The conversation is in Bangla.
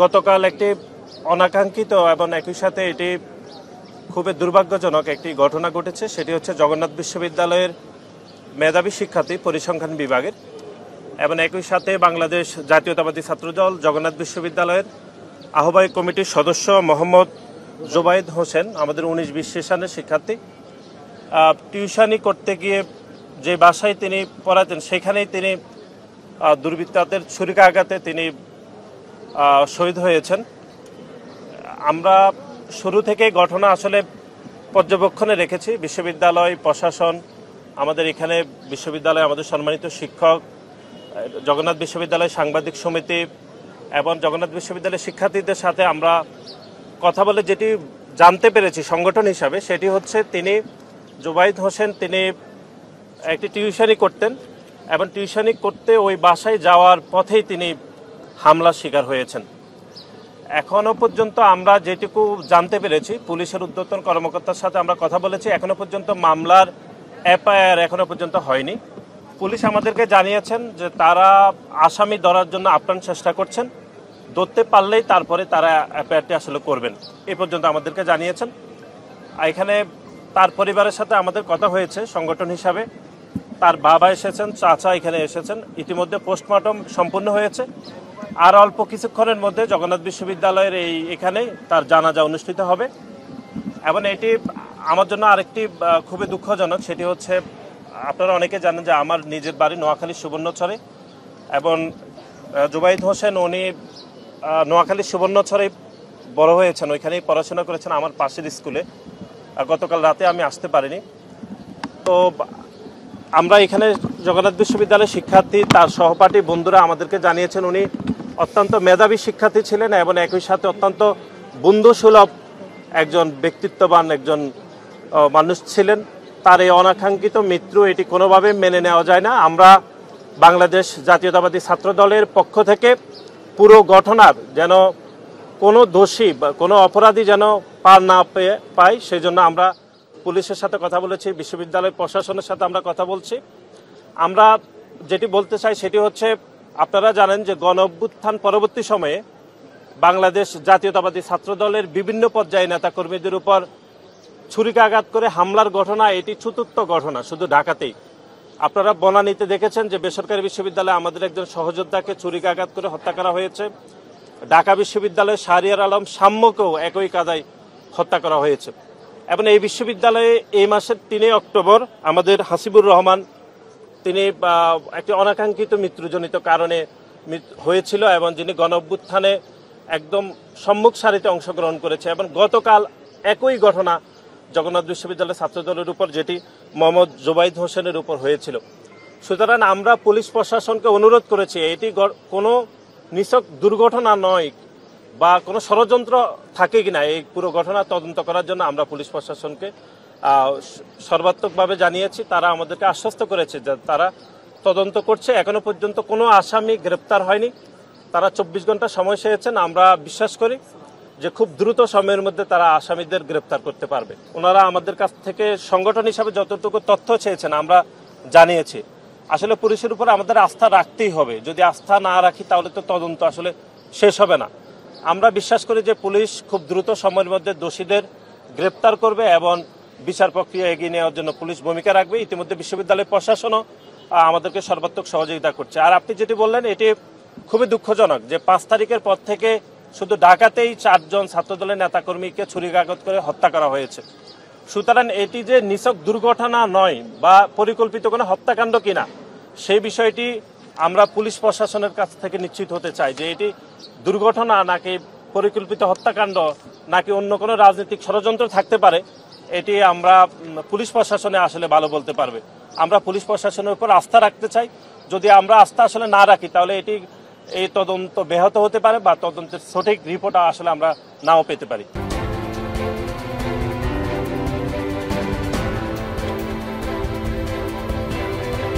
গতকাল একটি অনাকাঙ্ক্ষিত এবং একই সাথে এটি খুবই দুর্ভাগ্যজনক একটি ঘটনা ঘটেছে। সেটি হচ্ছে জগন্নাথ বিশ্ববিদ্যালয়ের মেধাবী শিক্ষার্থী পরিসংখ্যান বিভাগের এবং একই সাথে বাংলাদেশ জাতীয়তাবাদী ছাত্রদল জগন্নাথ বিশ্ববিদ্যালয়ের আহ্বায়ক কমিটির সদস্য মোহাম্মদ জুবাইদ হোসেন, আমাদের 19-20 সেশনের শিক্ষার্থী, টিউশনি করতে গিয়ে যে বাসায় তিনি পড়াতেন সেখানেই তিনি দুর্বৃত্তদের ছুরিকাঘাতে তিনি শহীদ হয়েছেন। আমরা শুরু থেকে ঘটনা আসলে পর্যবেক্ষণে রেখেছি। বিশ্ববিদ্যালয় প্রশাসন, আমাদের এখানে বিশ্ববিদ্যালয়ে আমাদের সম্মানিত শিক্ষক, জগন্নাথ বিশ্ববিদ্যালয় সাংবাদিক সমিতি এবং জগন্নাথ বিশ্ববিদ্যালয়ের শিক্ষার্থীদের সাথে আমরা কথা বলে যেটি জানতে পেরেছি সংগঠন হিসাবে, সেটি হচ্ছে তিনি জুবাইদ হোসেন তিনি একটি টিউশনি করতেন এবং টিউশনি করতে ওই বাসায় যাওয়ার পথেই তিনি হামলার শিকার হয়েছেন। এখনও পর্যন্ত আমরা যেটুকু জানতে পেরেছি, পুলিশের ঊর্ধ্বতন কর্মকর্তার সাথে আমরা কথা বলেছি, এখনও পর্যন্ত মামলার এফআইআর এখনও পর্যন্ত হয়নি। পুলিশ আমাদেরকে জানিয়েছেন যে তারা আসামি ধরার জন্য আপ্রাণ চেষ্টা করছেন, ধরতে পারলেই তারপরে তারা এফআইআরটি আসলে করবেন, এ পর্যন্ত আমাদেরকে জানিয়েছেন। এখানে তার পরিবারের সাথে আমাদের কথা হয়েছে সংগঠন হিসাবে, তার বাবা এসেছেন, চাচা এখানে এসেছেন, ইতিমধ্যে পোস্টমর্টম সম্পূর্ণ হয়েছে। আর অল্প কিছুক্ষণের মধ্যে জগন্নাথ বিশ্ববিদ্যালয়ের এখানে তার জানাজা অনুষ্ঠিত হবে। এবং এটি আমার জন্য আরেকটি খুবই দুঃখজনক, সেটি হচ্ছে আপনারা অনেকে জানেন যে আমার নিজের বাড়ি নোয়াখালীর সুবর্ণচরে এবং জুবাইদ হোসেন উনি নোয়াখালীর সুবর্ণচরে বড় হয়েছেন, ওইখানেই পড়াশোনা করেছেন আমার পাশের স্কুলে। গতকাল রাতে আমি আসতে পারিনি। তো আমরা এখানে জগন্নাথ বিশ্ববিদ্যালয়ের শিক্ষার্থী, তার সহপাঠী বন্ধুরা আমাদেরকে জানিয়েছেন উনি অত্যন্ত মেধাবী শিক্ষার্থী ছিলেন এবং একই সাথে অত্যন্ত বন্ধুসুলভ একজন ব্যক্তিত্ববান একজন মানুষ ছিলেন। তার এই অনাকাঙ্ক্ষিত মৃত্যু এটি কোনোভাবে মেনে নেওয়া যায় না। আমরা বাংলাদেশ জাতীয়তাবাদী ছাত্রদলের পক্ষ থেকে পুরো ঘটনার যেন কোনো দোষী বা কোনো অপরাধী যেন পার না পায়, সেই জন্য আমরা পুলিশের সাথে কথা বলেছি, বিশ্ববিদ্যালয় প্রশাসনের সাথে আমরা কথা বলছি। আমরা যেটি বলতে চাই সেটি হচ্ছে, আপনারা জানেন যে গণ অভ্যুত্থান পরবর্তী সময়ে বাংলাদেশ জাতীয়তাবাদী ছাত্রদলের বিভিন্ন পর্যায়ে নেতাকর্মীদের উপর ছুরিকাঘাত করে হামলার ঘটনা এটি চতুর্থ ঘটনা শুধু ঢাকাতেই। আপনারা বনানীতে দেখেছেন যে বেসরকারি বিশ্ববিদ্যালয়ে আমাদের একজন সহযোদ্ধাকে ছুরিকাঘাত করে হত্যা করা হয়েছে। ঢাকা বিশ্ববিদ্যালয়ে শাহরিয়ার আলম সাম্যকেও একই কাদায় হত্যা করা হয়েছে। এবং এই বিশ্ববিদ্যালয়ে এই মাসের 3 অক্টোবর আমাদের হাসিবুর রহমান তিনি একটি অনাকাঙ্ক্ষিত মৃত্যুজনিত কারণে হয়েছিল এবং যিনি গণ অভ্যুত্থানে একদম সম্মুখ সারিতে অংশগ্রহণ করেছে। এবং গতকাল একই ঘটনা জগন্নাথ বিশ্ববিদ্যালয়ের ছাত্রদলের উপর, যেটি মোহাম্মদ জুবাইদ হোসেনের উপর হয়েছিল। সুতরাং আমরা পুলিশ প্রশাসনকে অনুরোধ করেছি, এটি কোনো নিছক দুর্ঘটনা নয় বা কোনো ষড়যন্ত্র থাকে কিনা এই পুরো ঘটনা তদন্ত করার জন্য আমরা পুলিশ প্রশাসনকে সর্বাত্মকভাবে জানিয়েছি। তারা আমাদেরকে আশ্বস্ত করেছে যে তারা তদন্ত করছে। এখনো পর্যন্ত কোনো আসামি গ্রেপ্তার হয়নি। তারা 24 ঘন্টা সময় চেয়েছেন। আমরা বিশ্বাস করি যে খুব দ্রুত সময়ের মধ্যে তারা আসামিদের গ্রেপ্তার করতে পারবে। ওনারা আমাদের কাছ থেকে সংগঠন হিসাবে যতটুকু তথ্য চেয়েছেন আমরা জানিয়েছি। আসলে পুলিশের উপর আমাদের আস্থা রাখতেই হবে। যদি আস্থা না রাখি তাহলে তো তদন্ত আসলে শেষ হবে না। আমরা বিশ্বাস করি যে পুলিশ খুব দ্রুত সময়ের মধ্যে দোষীদের গ্রেপ্তার করবে এবং বিচার প্রক্রিয়া এগিয়ে নেওয়ার জন্য পুলিশ ভূমিকা রাখবে। ইতিমধ্যে বিশ্ববিদ্যালয় প্রশাসনও আমাদেরকে সর্বাত্মক সহযোগিতা করছে। আর আপনি যেটি বললেন এটি খুবই দুঃখজনক যে 5 তারিখের পর থেকে শুধু ঢাকাতেই 4 জন ছাত্রদলের নেতাকর্মীকে ছুরিকাঘাত করে হত্যা করা হয়েছে। সুতরাং এটি যে নিছক দুর্ঘটনা নয় বা পরিকল্পিত কোনো হত্যাকাণ্ড কিনা, সেই বিষয়টি আমরা পুলিশ প্রশাসনের কাছ থেকে নিশ্চিত হতে চাই যে এটি দুর্ঘটনা নাকি পরিকল্পিত হত্যাকাণ্ড নাকি অন্য কোনো রাজনৈতিক ষড়যন্ত্র থাকতে পারে, এটি আমরা পুলিশ প্রশাসনে আসলে ভালো বলতে পারবে। আমরা পুলিশ প্রশাসনের উপর আস্থা রাখতে চাই। যদি আমরা আস্থা আসলে না রাখি তাহলে এই তদন্ত ব্যাহত হতে পারে বা তদন্তের সঠিক রিপোর্ট আসলে আমরা নাও পেতে পারি।